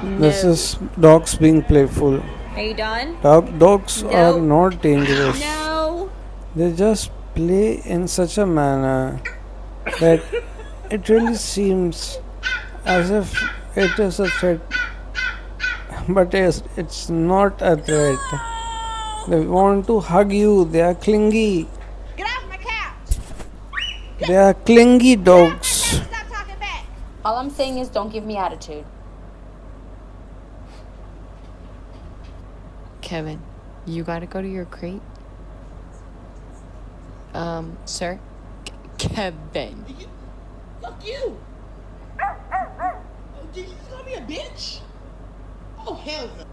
This No. is dogs being playful. Are you done? Dogs are No. not dangerous. No. They just play in such a manner that it really seems as if it is a threat, but it's not a threat. They want to hug you, they are clingy. Get off my couch! They are clingy Get off my couch dogs. and stop talking back! All I'm saying is don't give me attitude. Kevin, you gotta go to your crate. Sir? Kevin. Fuck you! Oh, did you just call me a bitch? Oh, hell no.